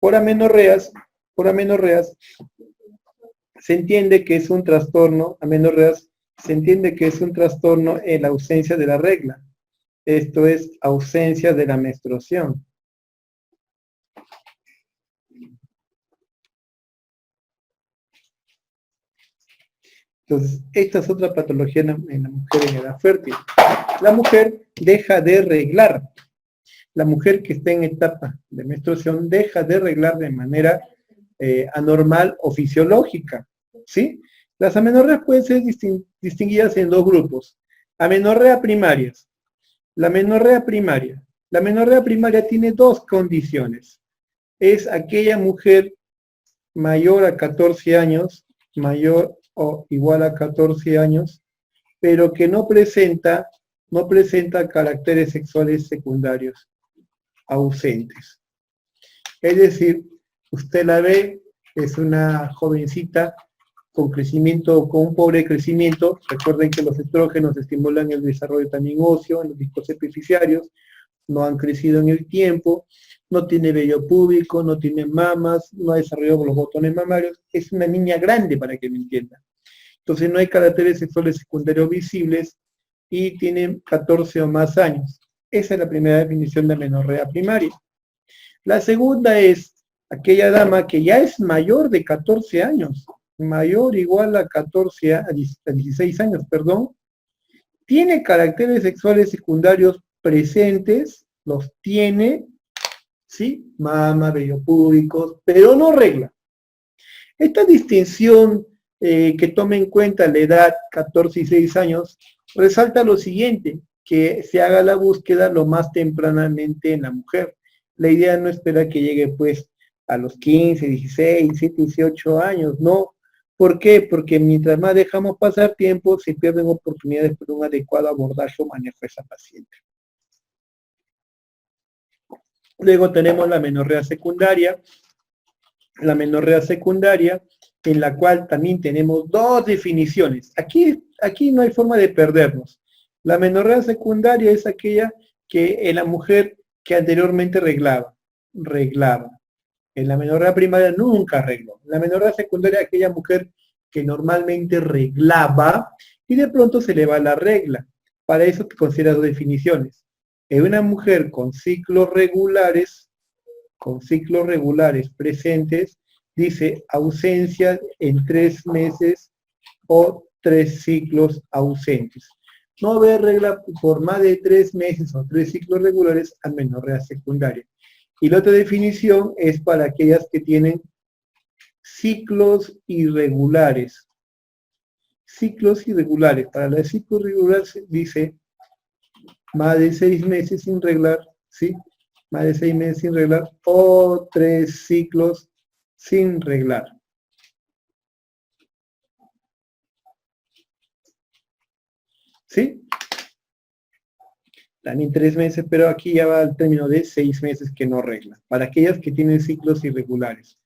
Por amenorreas, por amenorreas, se entiende que es un trastorno, amenorreas, se entiende que es un trastorno en la ausencia de la regla. Esto es ausencia de la menstruación. Entonces, esta es otra patología en la mujer en edad fértil. La mujer deja de reglar. La mujer que está en etapa de menstruación deja de reglar de manera anormal o fisiológica, ¿sí? Las amenorreas pueden ser distinguidas en dos grupos. Amenorrea primarias. La amenorrea primaria tiene dos condiciones. Es aquella mujer mayor a 14 años, mayor o igual a 14 años, pero que no presenta caracteres sexuales secundarios ausentes. Es decir, usted la ve, es una jovencita con crecimiento, con un pobre crecimiento. Recuerden que los estrógenos estimulan el desarrollo también óseo en los discos epifisiarios, no han crecido en el tiempo, no tiene vello púbico, no tiene mamas, no ha desarrollado los botones mamarios, es una niña grande para que me entienda. Entonces no hay caracteres sexuales secundarios visibles y tiene 14 o más años. Esa es la primera definición de amenorrea primaria. La segunda es aquella dama que ya es mayor de 14 años, mayor igual a 14, a 16 años, perdón, tiene caracteres sexuales secundarios presentes, los tiene, ¿sí? Mama, vello púbicos, pero no regla. Esta distinción que tome en cuenta la edad 14 y 6 años, resalta lo siguiente, que se haga la búsqueda lo más tempranamente en la mujer. La idea no espera que llegue pues a los 15, 16, 17, 18 años, no. ¿Por qué? Porque mientras más dejamos pasar tiempo, se pierden oportunidades para un adecuado abordaje o manejo de esa paciente. Luego tenemos la amenorrea secundaria. La amenorrea secundaria, en la cual también tenemos dos definiciones. Aquí no hay forma de perdernos. La amenorrea secundaria es aquella que en la mujer que anteriormente reglaba. En la amenorrea primaria nunca arregló. La amenorrea secundaria es aquella mujer que normalmente reglaba y de pronto se le va la regla. Para eso te considera dos definiciones. En una mujer con ciclos regulares presentes, dice ausencia en 3 meses o 3 ciclos ausentes. No haber regla por más de 3 meses o 3 ciclos regulares, amenorrea secundaria. Y la otra definición es para aquellas que tienen ciclos irregulares. Ciclos irregulares. Para los ciclos irregulares dice más de 6 meses sin reglar, ¿sí? Más de 6 meses sin reglar o 3 ciclos sin reglar. ¿Sí? También 3 meses, pero aquí ya va al término de 6 meses que no regla. Para aquellas que tienen ciclos irregulares.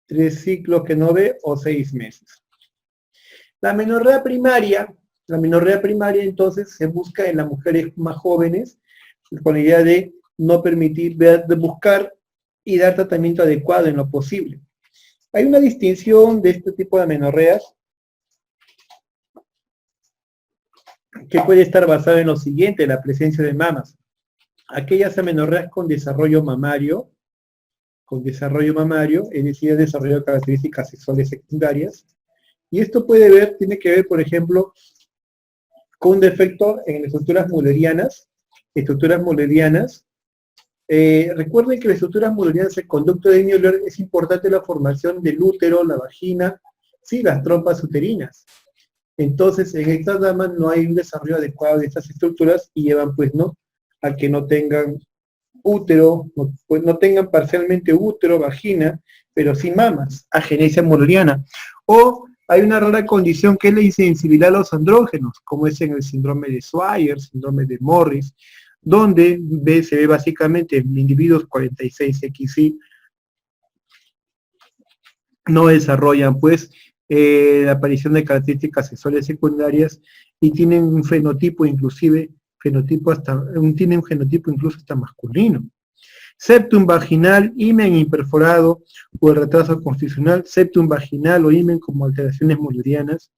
3 ciclos que no ve o 6 meses. La amenorrea primaria entonces se busca en las mujeres más jóvenes con la idea de no permitir, de buscar y dar tratamiento adecuado en lo posible. Hay una distinción de este tipo de amenorreas que puede estar basada en lo siguiente, la presencia de mamas. Aquellas amenorreas con desarrollo mamario, es decir, desarrollo de características sexuales secundarias, y esto tiene que ver, por ejemplo, con un defecto en las estructuras mullerianas. Recuerden que las estructuras mullerianas, el conducto de Müller, es importante la formación del útero, la vagina, sí, las trompas uterinas. Entonces, en estas damas no hay un desarrollo adecuado de estas estructuras y llevan, pues, ¿no?, a que no tengan útero, pues no tengan parcialmente útero, vagina, pero sí mamas, agenesia mulleriana. O hay una rara condición que es la insensibilidad a los andrógenos, como es en el síndrome de Swyer, síndrome de Morris, donde se ve básicamente en individuos 46XY no desarrollan pues la aparición de características sexuales secundarias y tienen un fenotipo incluso hasta masculino. Septum vaginal, himen imperforado o el retraso constitucional, septum vaginal o himen como alteraciones mullerianas,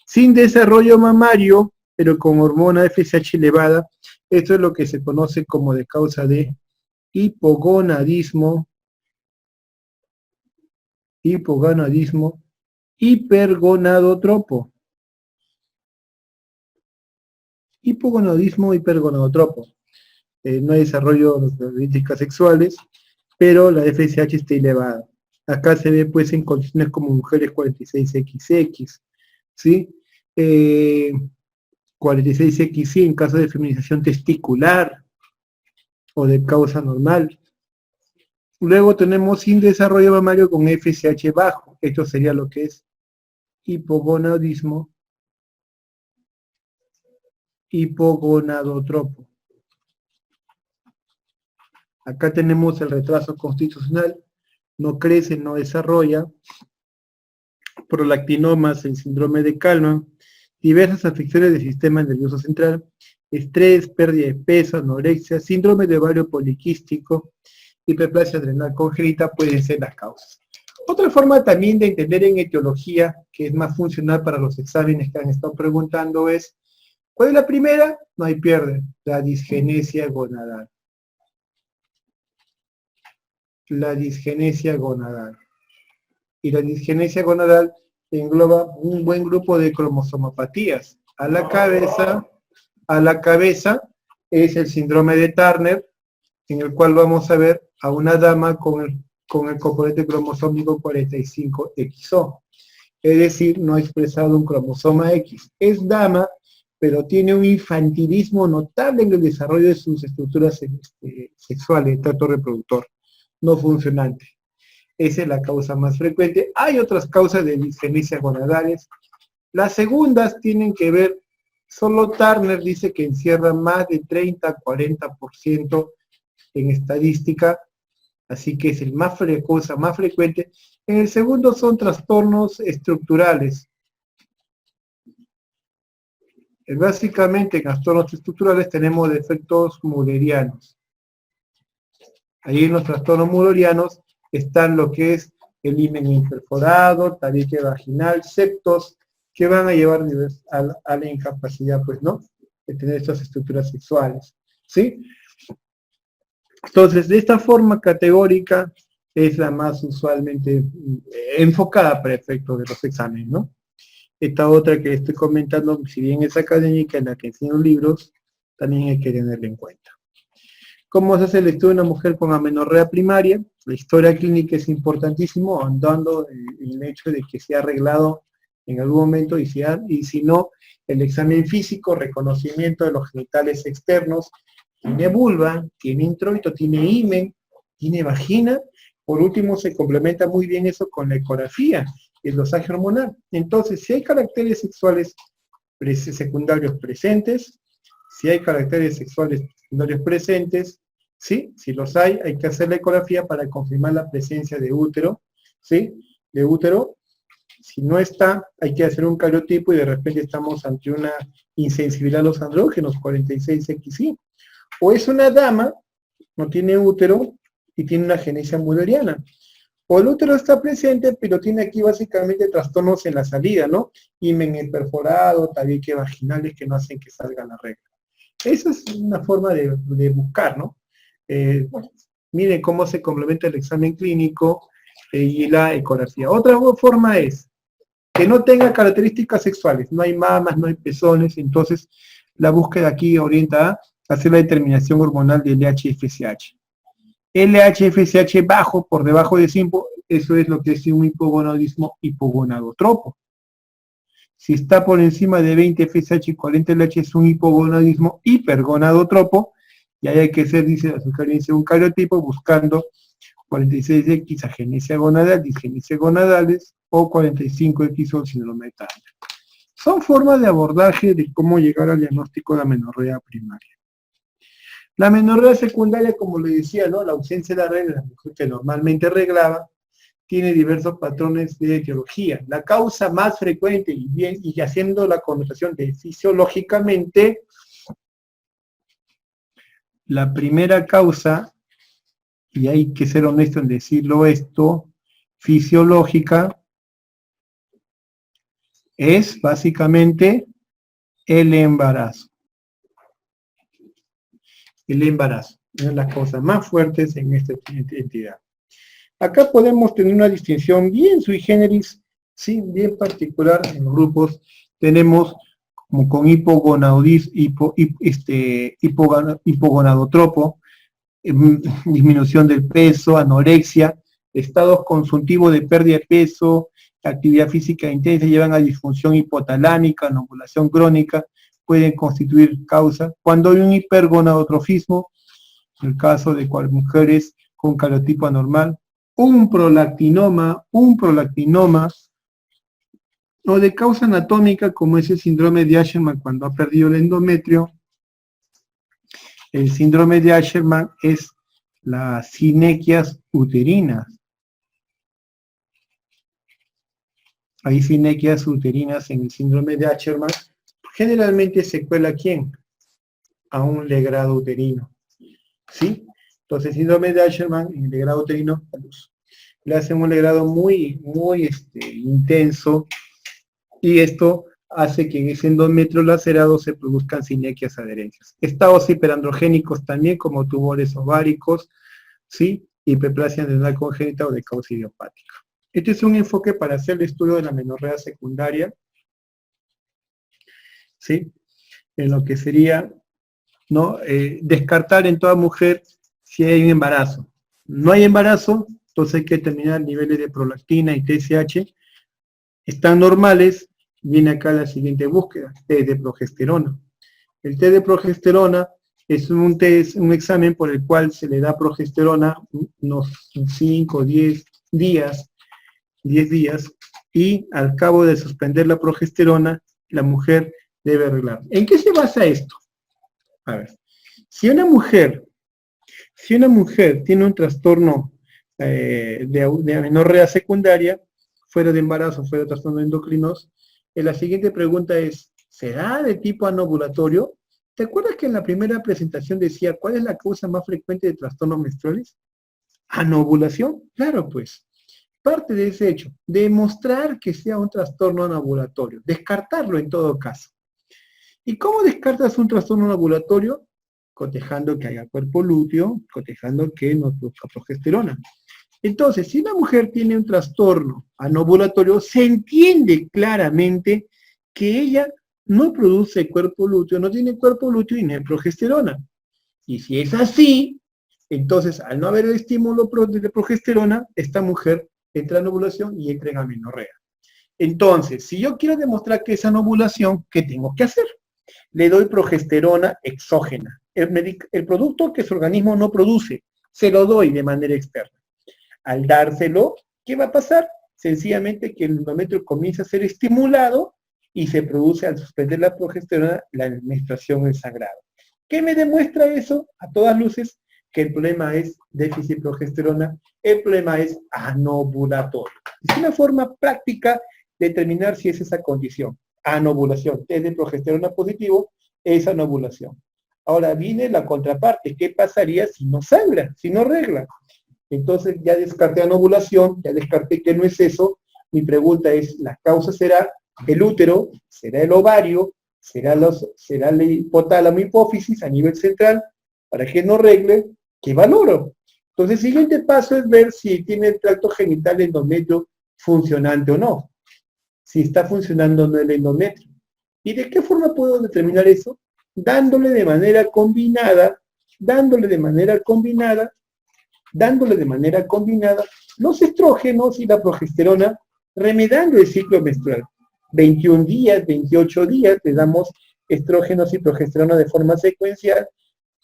sin desarrollo mamario, pero con hormona FSH elevada. Esto es lo que se conoce como de causa de hipogonadismo, hipergonadotropo. Hipogonadismo hipergonadotropo. No hay desarrollo de características sexuales, pero la FSH está elevada. Acá se ve pues en condiciones como mujeres 46XX, ¿sí? 46XY en caso de feminización testicular o de causa normal. Luego tenemos sin desarrollo mamario con FSH bajo. Esto sería lo que es hipogonadotropo. Acá tenemos el retraso constitucional, no crece, no desarrolla, prolactinomas, el síndrome de Kallmann, diversas afecciones del sistema nervioso central, estrés, pérdida de peso, anorexia, síndrome de ovario poliquístico, hiperplasia adrenal congénita pueden ser las causas. Otra forma también de entender en etiología, que es más funcional para los exámenes que han estado preguntando, es, ¿cuál es la primera? No hay pierde, la disgenesia gonadal. La disgenesia gonadal. Y la disgenesia gonadal engloba un buen grupo de cromosomopatías. A la cabeza es el síndrome de Turner, en el cual vamos a ver a una dama con el componente cromosómico 45XO. Es decir, no ha expresado un cromosoma X. Es dama, pero tiene un infantilismo notable en el desarrollo de sus estructuras sexuales, trato reproductor, no funcionante. Esa es la causa más frecuente. Hay otras causas de disgenesia gonadales. Las segundas tienen que ver, solo Turner dice que encierra más de 30-40% en estadística, así que es el causa más frecuente. En el segundo son trastornos estructurales. Básicamente en trastornos estructurales tenemos defectos mullerianos. Ahí en los trastornos mullerianos están lo que es el himen imperforado, tabique vaginal, septos, que van a llevar a la incapacidad, pues, ¿no?, de tener estas estructuras sexuales, ¿sí? Entonces, de esta forma categórica es la más usualmente enfocada para efectos de los exámenes, ¿no? Esta otra que estoy comentando, si bien es académica, en la que enseño libros, también hay que tenerla en cuenta. ¿Cómo se hace el estudio de una mujer con amenorrea primaria? La historia clínica es importantísimo, andando en el hecho de que se ha arreglado en algún momento y si no, el examen físico, reconocimiento de los genitales externos, tiene vulva, tiene introito, tiene himen, tiene vagina. Por último, se complementa muy bien eso con la ecografía, el dosaje hormonal. Entonces, si hay caracteres sexuales secundarios presentes, si hay caracteres sexuales secundarios presentes, ¿sí? Si los hay que hacer la ecografía para confirmar la presencia de útero, ¿sí? De útero. Si no está, hay que hacer un cariotipo y de repente estamos ante una insensibilidad a los andrógenos, 46XY. O es una dama, no tiene útero y tiene una genesia mulleriana. O el útero está presente, pero tiene aquí básicamente trastornos en la salida, ¿no? Himen imperforado, tabique vaginales que no hacen que salga la regla. Esa es una forma de buscar, ¿no? Miren cómo se complementa el examen clínico y la ecografía. Otra forma es que no tenga características sexuales, no hay mamas, no hay pezones, entonces la búsqueda aquí orienta a hacer la determinación hormonal de LH-FSH. LH-FSH bajo, por debajo de 5, eso es lo que es un hipogonadismo hipogonadotropo. Si está por encima de 20 FSH y 40 LH es un hipogonadismo hipergonadotropo, y ahí hay que hacer, dice la sugerencia, un cariotipo buscando 46X agenesia gonadal, disgenesia gonadales, o 45X o síndrome de Turner. Son formas de abordaje de cómo llegar al diagnóstico de amenorrea primaria. La amenorrea secundaria, como le decía, ¿no?, la ausencia de la regla, la mujer que normalmente arreglaba, tiene diversos patrones de etiología. La causa más frecuente y haciendo la connotación de fisiológicamente, la primera causa y hay que ser honesto en decirlo esto, fisiológica, es básicamente el embarazo. El embarazo, una de las causas más fuertes en esta entidad. Acá podemos tener una distinción bien sui generis, sí, bien particular en los grupos. Tenemos como con hipogonadotropo, disminución del peso, anorexia, estados consuntivos de pérdida de peso, actividad física intensa llevan a disfunción hipotalámica, anovulación crónica, pueden constituir causa. Cuando hay un hipergonadotrofismo, en el caso de mujeres con calotipo anormal, un prolactinoma, o de causa anatómica como es el síndrome de Asherman cuando ha perdido el endometrio. El síndrome de Asherman es las sinequias uterinas. Hay sinequias uterinas en el síndrome de Asherman. Generalmente se cuela ¿a quién? A un legrado uterino. ¿Sí? Entonces, síndrome de Asherman en el legrado uterino, le hacen un legrado muy intenso, y esto hace que en ese endometrio lacerado se produzcan sinequias adherencias. Estados hiperandrogénicos también, como tumores ováricos, ¿sí? Hiperplasia adrenal congénita o de causa idiopática. Este es un enfoque para hacer el estudio de la menorrea secundaria, ¿sí? En lo que sería, ¿no? Descartar en toda mujer si hay un embarazo. No hay embarazo, entonces hay que determinar niveles de prolactina y TSH. Están normales, viene acá la siguiente búsqueda, test de progesterona. El test de progesterona es un examen por el cual se le da progesterona unos 5 o 10 días, y al cabo de suspender la progesterona, la mujer debe arreglar. ¿En qué se basa esto? A ver, si una mujer tiene un trastorno de amenorrea secundaria, fuera de embarazo, fuera de trastorno endocrinos, la siguiente pregunta es, ¿será de tipo anovulatorio? ¿Te acuerdas que en la primera presentación decía cuál es la causa más frecuente de trastornos menstruales? ¿Anovulación? Claro, pues. Parte de ese hecho, demostrar que sea un trastorno anovulatorio, descartarlo en todo caso. ¿Y cómo descartas un trastorno anovulatorio? Cotejando que haya cuerpo lúteo, cotejando que no produzca progesterona. Entonces, si una mujer tiene un trastorno anovulatorio, se entiende claramente que ella no produce cuerpo lúteo, no tiene cuerpo lúteo y no hay progesterona. Y si es así, entonces al no haber el estímulo de progesterona, esta mujer entra en ovulación y entra en amenorrea. Entonces, si yo quiero demostrar que es anovulación, ¿qué tengo que hacer? Le doy progesterona exógena. El producto que su organismo no produce, se lo doy de manera externa. Al dárselo, ¿qué va a pasar? Sencillamente que el endometrio comienza a ser estimulado y se produce al suspender la progesterona la menstruación en sangrado. ¿Qué me demuestra eso? A todas luces, que el problema es déficit de progesterona, el problema es anovulatorio. Es una forma práctica de determinar si es esa condición. Anovulación, es de progesterona positivo, es anovulación. Ahora viene la contraparte, ¿qué pasaría si no sangra, si no regla? Entonces ya descarté anovulación, ya descarté que no es eso. Mi pregunta es, ¿la causa será el útero? ¿Será el ovario? ¿Será el hipotálamo hipófisis a nivel central? Para que no regle, ¿qué valoro? Entonces el siguiente paso es ver si tiene el tracto genital endometrio funcionante o no. Si está funcionando o no el endometrio. ¿Y de qué forma puedo determinar eso? Dándole de manera combinada los estrógenos y la progesterona, remedando el ciclo menstrual. 21 días, 28 días, le damos estrógenos y progesterona de forma secuencial,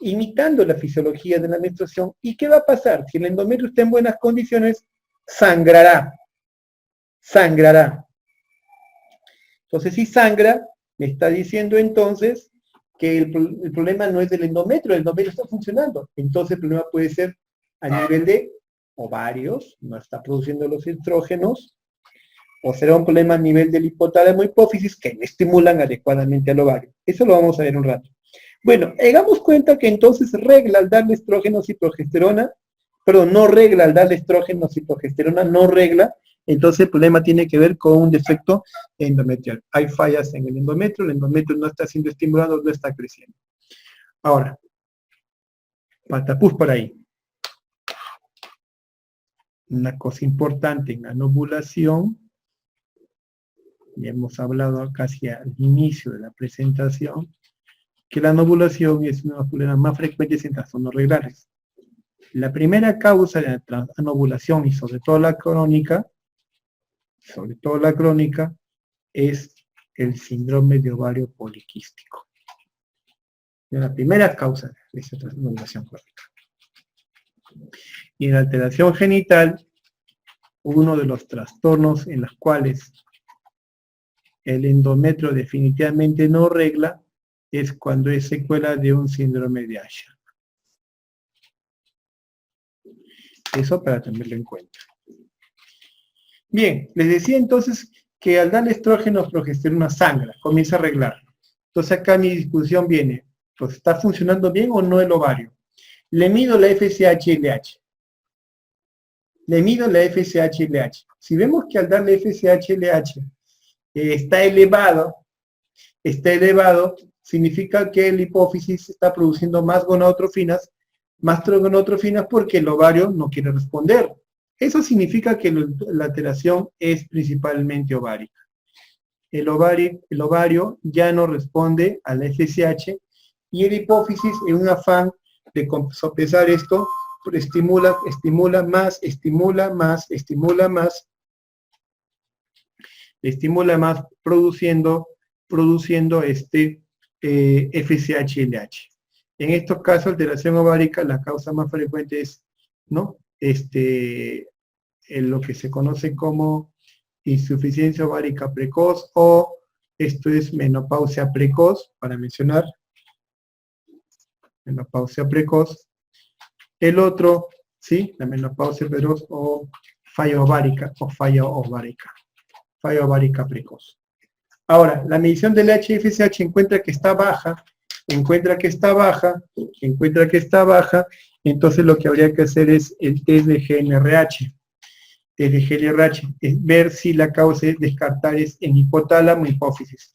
imitando la fisiología de la menstruación. ¿Y qué va a pasar? Si el endometrio está en buenas condiciones, sangrará. Entonces, si sangra, me está diciendo entonces que el problema no es del endometrio, el endometrio está funcionando. Entonces, el problema puede ser a nivel de ovarios, no está produciendo los estrógenos, o será un problema a nivel del hipotálamo hipófisis que no estimulan adecuadamente al ovario. Eso lo vamos a ver un rato. Bueno, hagamos cuenta que entonces regla al darle estrógenos y progesterona, perdón, no regla al darle estrógenos y progesterona, no regla, entonces el problema tiene que ver con un defecto endometrial. Hay fallas en el endometrio no está siendo estimulado, no está creciendo. Ahora, patapús por ahí. Una cosa importante en la ovulación, ya hemos hablado casi al inicio de la presentación, que la ovulación es una de las problemas más frecuentes en trastornos reglares. La primera causa de la anovulación y sobre todo la crónica, es el síndrome de ovario poliquístico. Es la primera causa de esa anovulación crónica. Y en la alteración genital, uno de los trastornos en los cuales el endometrio definitivamente no regla es cuando es secuela de un síndrome de Usher. Eso para tenerlo en cuenta. Bien, les decía entonces que al darle estrógenos, progesterona sangra, comienza a arreglar. Entonces acá mi discusión viene, pues ¿está funcionando bien o no el ovario? Le mido la FSH y LH. Le mido la FSH y LH. Si vemos que al darle FSH y LH está elevado, significa que la hipófisis está produciendo más gonadotrofinas porque el ovario no quiere responder. Eso significa que la alteración es principalmente ovárica. El ovario ya no responde a la FSH y el hipófisis, en un afán de sopesar esto, estimula más, produciendo FSH y LH. En estos casos, alteración ovárica, la causa más frecuente es, ¿no? Lo que se conoce como insuficiencia ovárica precoz, o esto es menopausia precoz, para mencionar, menopausia precoz. El otro, ¿sí? La menopausia precoz o falla ovárica precoz. Ahora, la medición del HFSH encuentra que está baja, entonces lo que habría que hacer es el test de GNRH. Es ver si la causa es descartar es en hipotálamo hipófisis.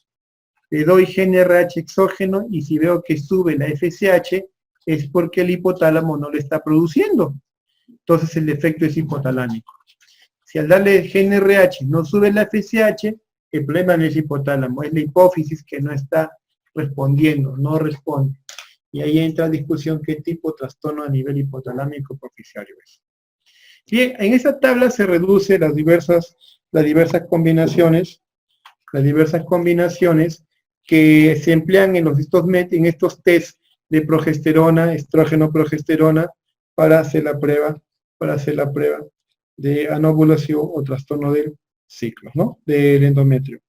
Le doy GNRH exógeno y si veo que sube la FSH es porque el hipotálamo no lo está produciendo. Entonces el defecto es hipotalámico. Si al darle GNRH no sube la FSH, el problema no es hipotálamo, es la hipófisis que no está respondiendo, no responde. Y ahí entra la discusión qué tipo de trastorno a nivel hipotalámico hipoficiario es. Bien, en esa tabla se reduce las diversas combinaciones que se emplean en estos test de progesterona, estrógeno, progesterona, para hacer la prueba de anovulación o trastorno del ciclo, ¿no? Del endometrio.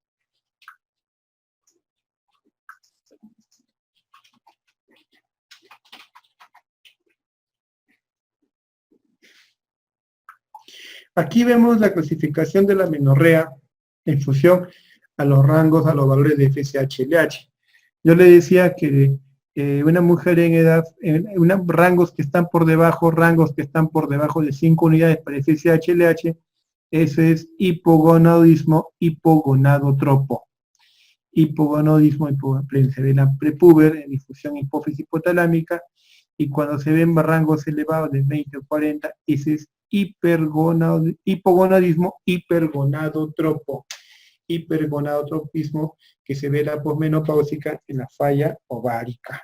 Aquí vemos la clasificación de la menorrea en función a los rangos, a los valores de FSH y LH. Yo le decía que una mujer en edad, rangos que están por debajo de 5 unidades para FSH y LH, eso es hipogonadismo, hipogonadotropo. Hipogonadismo, se ve la prepuber en difusión hipófisis hipotalámica, y cuando se ven rangos elevados de 20 o 40, ese es hipogonadismo, hipergonadotropo. Hipergonadotropismo, que se ve la posmenopáusica en la falla ovárica.